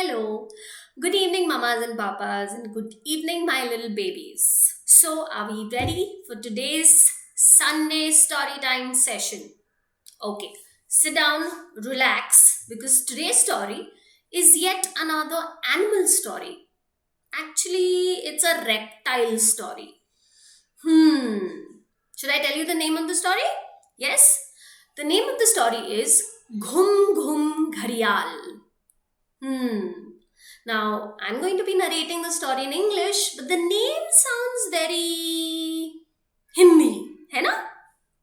Hello. Good evening, mamas and papas, and good evening, my little babies. So, are we ready for today's Sunday story time session? Okay, sit down, relax, because today's story is yet another animal story. Actually, it's a reptile story. Hmm. Should I tell you the name of the story? Yes. The name of the story is Ghum Ghum Ghariyal. Hmm. Now, I'm going to be narrating the story in English, but the name sounds very Hindi, है ना?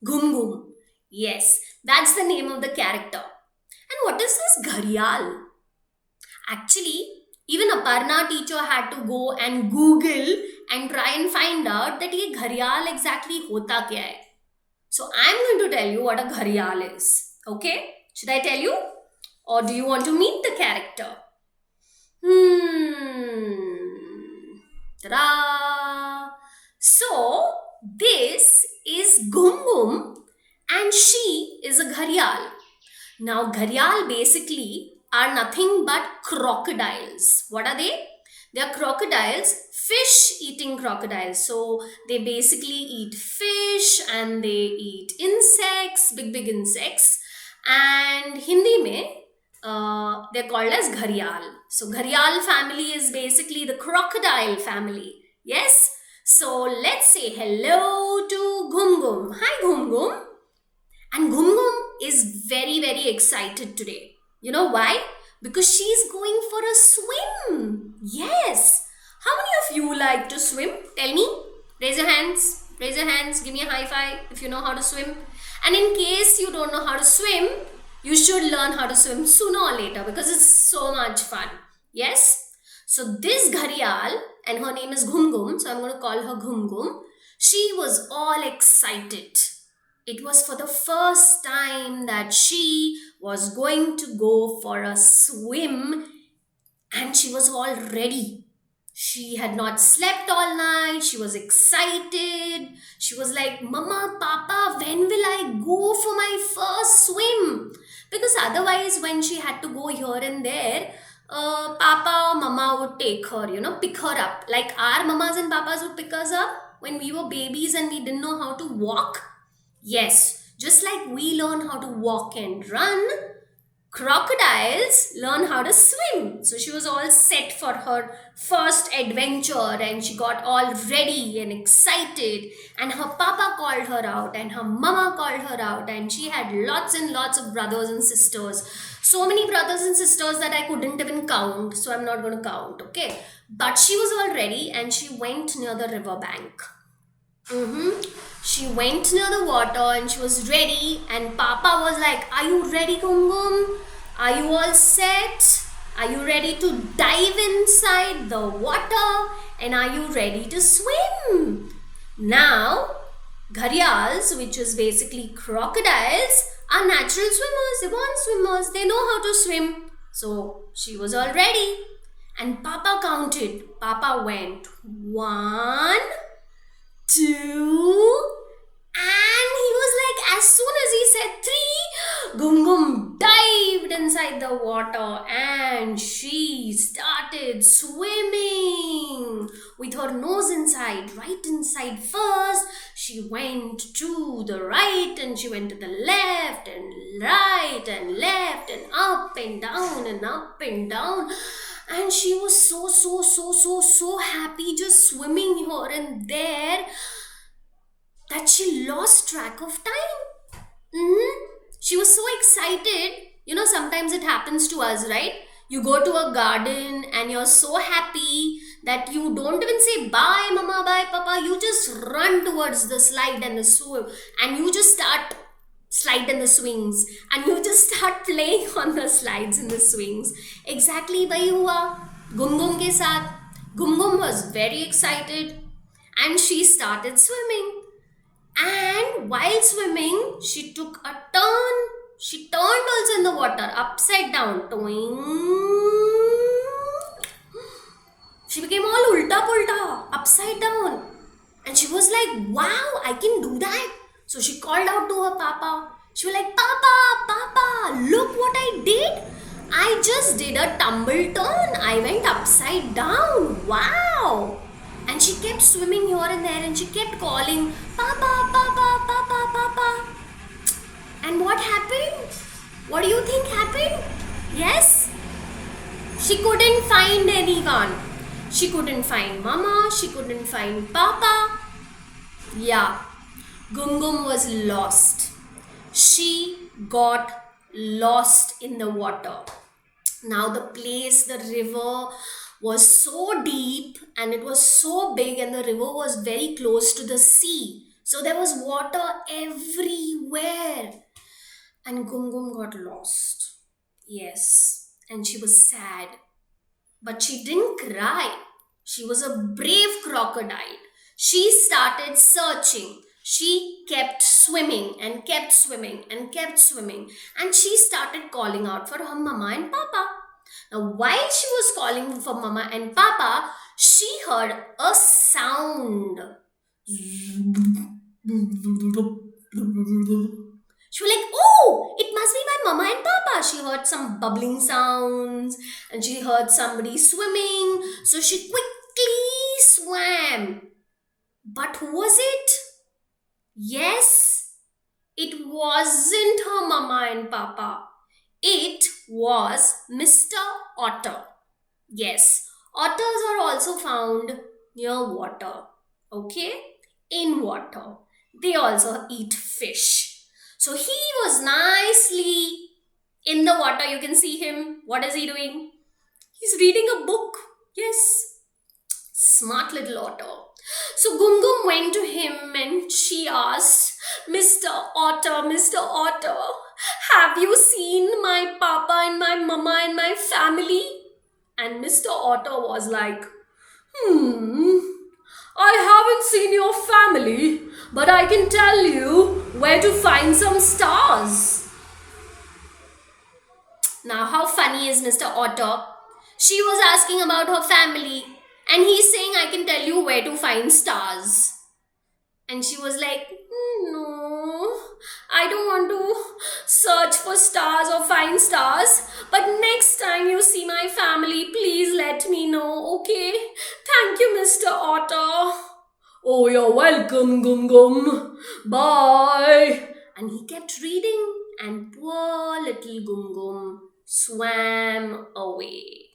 Ghum Ghum. Yes, that's the name of the character. And what is this Ghariyal? Actually, even Aparna teacher had to go and Google and try and find out that ये Ghariyal exactly होता क्या है. So I'm going to tell you what a Ghariyal is. Okay? Should I tell you? Or do you want to meet the character? Ta-da! So, this is Ghum Ghum and she is a Ghariyal. Now, Ghariyal basically are nothing but crocodiles. What are they? They are crocodiles, fish eating crocodiles. So, they basically eat fish and they eat insects, big insects. And Hindi mein, they're called as Ghariyal. So Ghariyal family is basically the crocodile family. Yes? So let's say hello to Ghum Ghum. Hi Ghum Ghum. And Ghum Ghum is very excited today. You know why? Because she's going for a swim. Yes. How many of you like to swim? Tell me. Raise your hands. Raise your hands. Give me a high five if you know how to swim. And in case you don't know how to swim, you should learn how to swim sooner or later because it's so much fun. Yes? So this Ghariyal, and her name is Ghum Ghum, so I'm going to call her Ghum Ghum. She was all excited. It was for the first time that she was going to go for a swim and she was all ready. She had not slept all night. She was excited. She was like, Mama, Papa, when will I go for my first swim? Because otherwise, when she had to go here and there, Papa or Mama would take her, pick her up. Like our mamas and papas would pick us up when we were babies and we didn't know how to walk. Yes, just like we learn how to walk and run, crocodiles learn how to swim. So she was all set for her first adventure and she got all ready and excited. And her papa called her out and her mama called her out, and she had lots and lots of brothers and sisters. So many brothers and sisters that I couldn't even count. So I'm not going to count, okay? But she was all ready and she went near the river bank. She went near the water and she was ready, and Papa was like, are you ready, Ghum Ghum? Are you all set? Are you ready to dive inside the water? And are you ready to swim? Now, Ghariyals, which is basically crocodiles, are natural swimmers. They born swimmers. They know how to swim. So, she was all ready. And Papa counted. Papa went 1, 2, and he was like, as soon as he said 3, Ghum Ghum dived inside the water and she started swimming with her nose inside, right inside first. She went to the right and she went to the left and right and left and up and down and up and down. And she was so happy just swimming here and there that she lost track of time. She was so excited. Sometimes it happens to us, right? You go to a garden and you're so happy that you don't even say bye mama, bye papa. You just run towards the slide and the swim and you just start slide and the swings and you just start playing on the slides and the swings. Exactly वही हुआ Ghum Ghum के साथ. Ghum Ghum was very excited and she started swimming. And while swimming, she took a turn. She turned also in the water, upside down. Toing. She became all ulta pulta, upside down. And she was like, wow, I can do that. So she called out to her papa. She was like, Papa, Papa, look what I did. I just did a tumble turn. I went upside down. Wow. And she kept swimming here and there and she kept calling, Papa, Papa, Papa, Papa. And what happened? What do you think happened? Yes? She couldn't find anyone. She couldn't find Mama. She couldn't find Papa. Yeah. Ghum Ghum was lost. She got lost in the water. Now the place, the river was so deep and it was so big and the river was very close to the sea. So there was water everywhere. And Ghum Ghum got lost. Yes. And she was sad. But she didn't cry. She was a brave crocodile. She started searching. She kept swimming and kept swimming and kept swimming. And she started calling out for her mama and papa. Now, while she was calling for mama and papa, she heard a sound. She was like, oh, it must be my mama and papa. She heard some bubbling sounds and she heard somebody swimming. So she quickly swam. But who was it? Yes, it wasn't her mama and papa. It was Mr. Otter. Yes, otters are also found near water. Okay? In water. They also eat fish. So he was nicely in the water. You can see him. What is he doing? He's reading a book. Yes. Smart little otter. So Ghum Ghum went to him and she asked, Mr. Otter, Mr. Otter, have you seen my papa and my mama and my family? And Mr. Otter was like, I haven't seen your family, but I can tell you where to find some stars. Now, how funny is Mr. Otter? She was asking about her family, and he's saying, I can tell you where to find stars. And she was like, no, I don't want to search for stars or find stars. But next time you see my family, please let me know, okay? Thank you, Mr. Otter. Oh, you're welcome, Ghum Ghum. Bye. And he kept reading, and poor little Ghum Ghum swam away.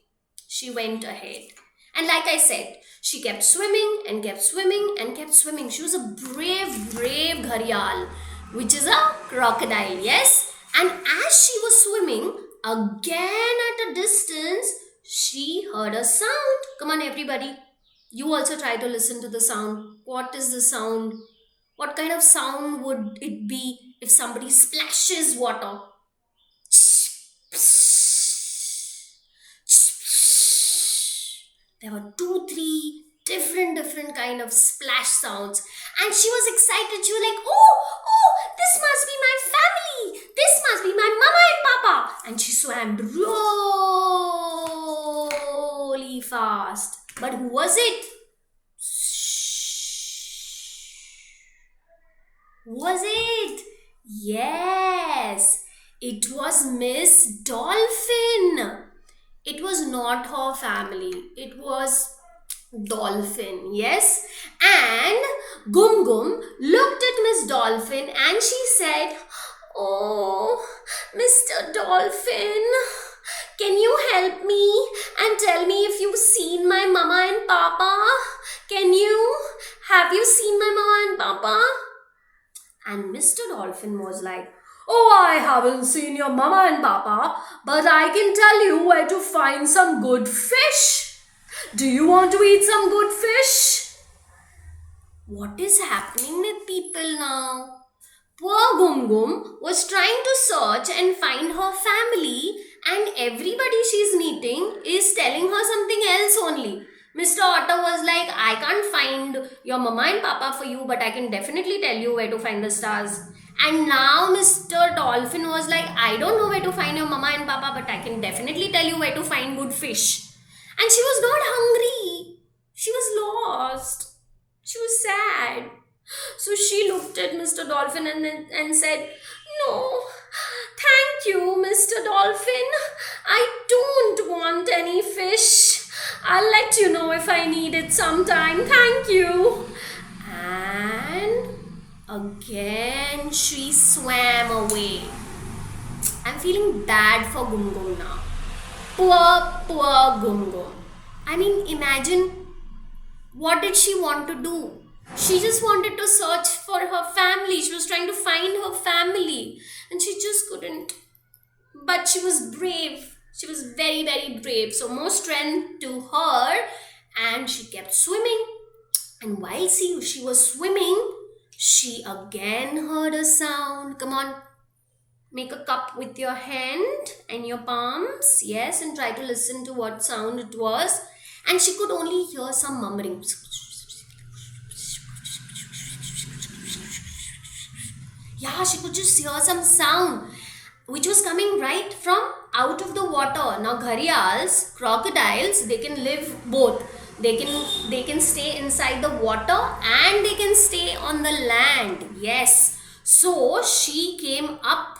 She went ahead. And like I said, she kept swimming and kept swimming and kept swimming. She was a brave, brave Gharial, which is a crocodile, yes? And as she was swimming, again at a distance, she heard a sound. Come on, everybody. You also try to listen to the sound. What is the sound? What kind of sound would it be if somebody splashes water? There were 2, 3 different kind of splash sounds. And she was excited. She was like, oh, this must be my family. This must be my mama and papa. And she swam really fast. But who was it? Who was it? Yes, it was Miss Dolphin. It was not her family. It was Dolphin, yes. And Ghum Ghum looked at Miss Dolphin and she said, oh, Mr. Dolphin, can you help me and tell me if you've seen my mama and papa? Have you seen my mama and papa? And Mr. Dolphin was like, oh, I haven't seen your mama and papa, but I can tell you where to find some good fish. Do you want to eat some good fish? What is happening with people now? Poor Ghum Ghum was trying to search and find her family, and everybody she's meeting is telling her something else only. Mr. Otter was like, I can't find your mama and papa for you, but I can definitely tell you where to find the stars. And now Mr. Dolphin was like, I don't know where to find your mama and papa, but I can definitely tell you where to find good fish. And she was not hungry. She was lost. She was sad. So she looked at Mr. Dolphin and said, no, Thank you, Mr. Dolphin. I don't want any fish. I'll let you know if I need it sometime. Thank you. And again she swam away. I'm feeling bad for Ghum Ghum now. Poor Ghum Ghum. I mean, imagine, what did she want to do? She just wanted to search for her family. She was trying to find her family and she just couldn't. But she was brave. She was very, very brave. So, more strength to her, and she kept swimming. And while she was swimming, she again heard a sound. Come on, make a cup with your hand and your palms. Yes, and try to listen to what sound it was. And she could only hear some murmuring. Yeah, she could just hear some sound which was coming right from out of the water. Now, gharials, crocodiles, they can live both. They can stay inside the water and they can stay on the land. Yes. So she came up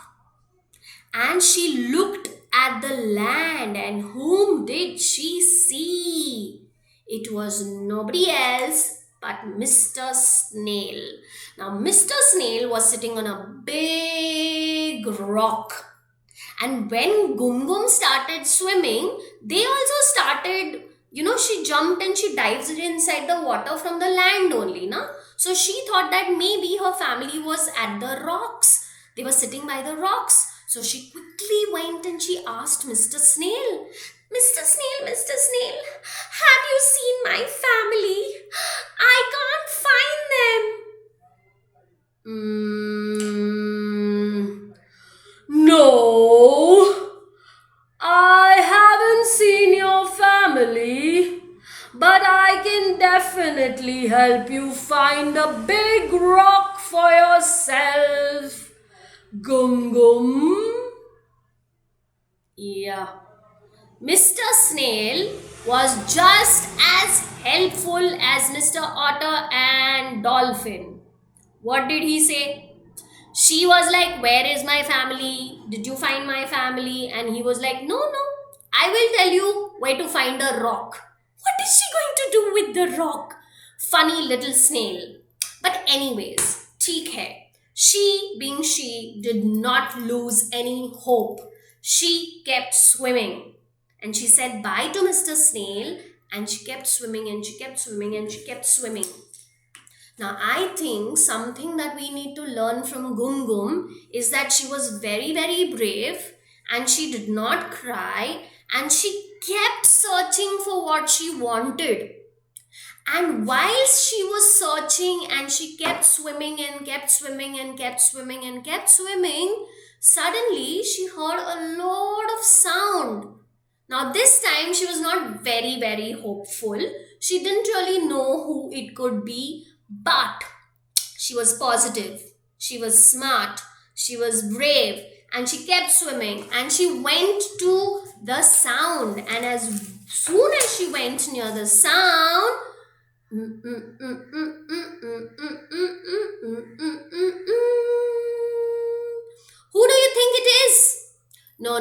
and she looked at the land, and whom did she see? It was nobody else but Mr. Snail. Now, Mr. Snail was sitting on a big rock. And when Ghum Ghum started swimming, they also started, she jumped and she dived inside the water from the land only, na? So she thought that maybe her family was at the rocks. They were sitting by the rocks. So she quickly went and she asked Mr. Snail, Mr. Snail, have you seen my family? I can't find them. No, I haven't seen your family, but I can definitely help you find a big rock for yourself. Ghum Ghum. Yeah. Mr. Snail was just as helpful as Mr. Otter and Dolphin. What did he say? She was like, where is my family? Did you find my family? And he was like, no, I will tell you where to find a rock. What is she going to do with the rock? Funny little snail. But anyways, theek hai. She did not lose any hope. She kept swimming. And she said bye to Mr. Snail, and she kept swimming and she kept swimming and she kept swimming. Now, I think something that we need to learn from Ghum Ghum is that she was very, very brave and she did not cry and she kept searching for what she wanted. And whilst she was searching and she kept swimming and kept swimming and kept swimming and kept swimming, suddenly she heard a lot of sound. Now, this time she was not very, very hopeful. She didn't really know who it could be, but she was positive. She was smart. She was brave. And she kept swimming. And she went to the sound. And as soon as she went near the sound, who do you think it is? No.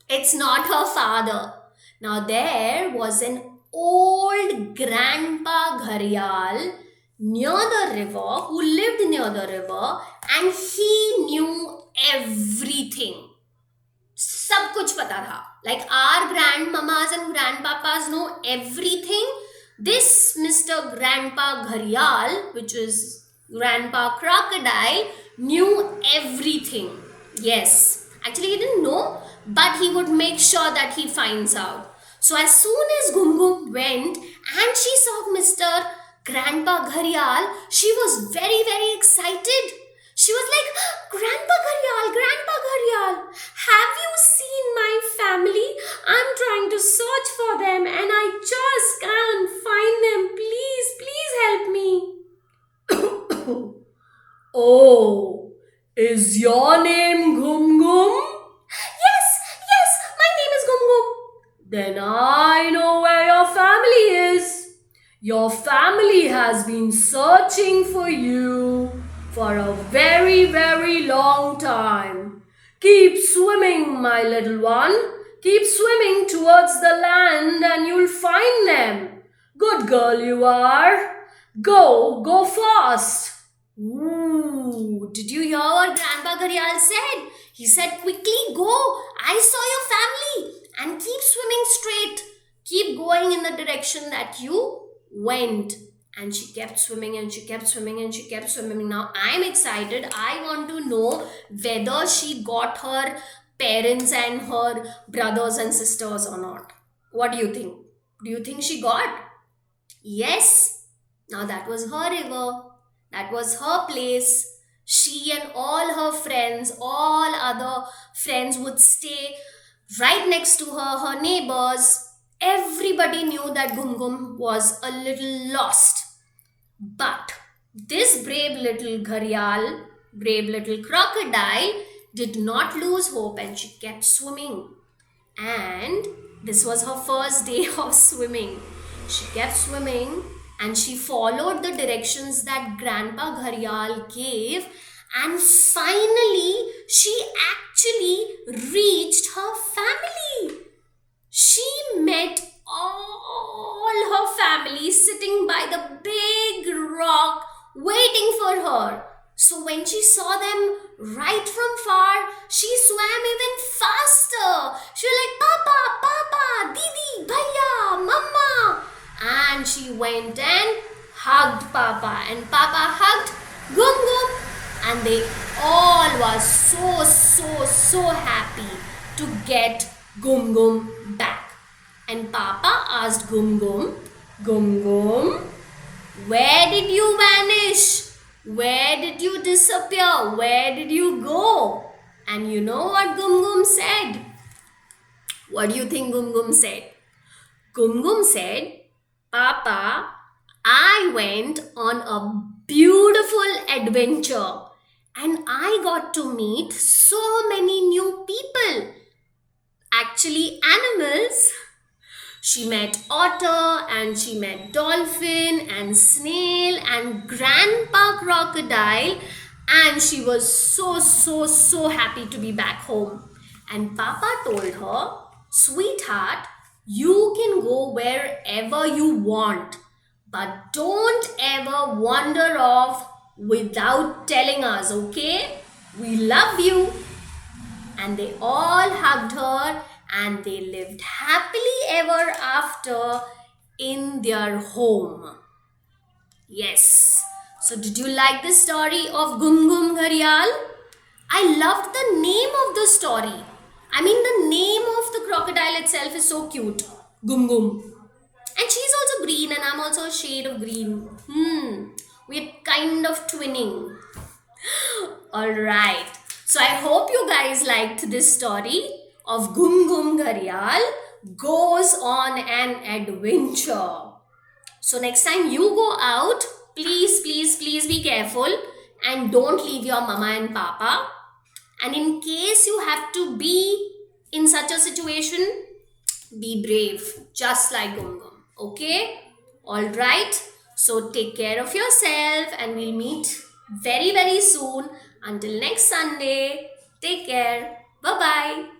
It's not her father. Now, there was an old Grandpa Gharial near the river, who lived near the river, and he knew everything. सब कुछ पता था. Like our grandmamas and grandpapas know everything. This Mr. Grandpa Gharial, which is Grandpa Crocodile, knew everything. Yes. Actually, he didn't know, but he would make sure that he finds out. So as soon as Ghum Ghum went and she saw Mr. Grandpa Gharial, she was very, very excited. She was like, Grandpa Gharial, have you seen my family? I'm trying to search for them and I just can't find them. Please help me. Oh, is your name Ghum Ghum? Yes, my name is Ghum Ghum. Then I know where your family is. Your family has been searching for you for a very, very long time. Keep swimming, my little one. Keep swimming towards the land and you'll find them. Good girl you are. Go fast. Ooh, did you hear what Grandpa Gharial said? He said, quickly go. I saw your family. And keep swimming straight. Keep going in the direction that you went. And she kept swimming and she kept swimming and she kept swimming. Now I'm excited. I want to know whether she got her parents and her brothers and sisters or not. What do you think? Do you think she got? Yes. Now that was her river. That was her place. She and all her friends, all other friends would stay right next to her, her neighbors. Everybody knew that Ghum Ghum was a little lost. But this brave little gharial, brave little crocodile, did not lose hope and she kept swimming. And this was her first day of swimming. She kept swimming and she followed the directions that Grandpa Gharial gave, and finally she actually reached her family. She met all her family sitting by the big rock waiting for her. So when she saw them right from far, she swam even faster. She was like, Papa, Papa, Didi, Bhaiya, Mama. And she went and hugged Papa. And Papa hugged Ghum Ghum. And they all were so happy to get Ghum Ghum back. And Papa asked Ghum Ghum, Ghum Ghum, where did you vanish? Where did you disappear? Where did you go? And you know what Ghum Ghum said? What do you think Ghum Ghum said? Ghum Ghum said, Papa, I went on a beautiful adventure and I got to meet so many new people. Actually, animals. She met otter and she met dolphin and snail and grandpa crocodile, and she was so happy to be back home. And Papa told her, sweetheart, you can go wherever you want, but don't ever wander off without telling us, okay? We love you. And they all hugged her and they lived happily ever after in their home. Yes. So did you like the story of Ghum Ghum Ghariyal? I loved the name of the story. I mean, the name of the crocodile itself is so cute. Ghum Ghum. And she's also green and I'm also a shade of green. We're kind of twinning. Alright. So I hope you guys liked this story of Ghum Ghum Ghariyal goes on an adventure. So next time you go out, please be careful and don't leave your mama and papa. And in case you have to be in such a situation, be brave, just like Ghum Ghum. Okay? Alright. So take care of yourself and we'll meet very soon. Until next Sunday, take care. Bye-bye.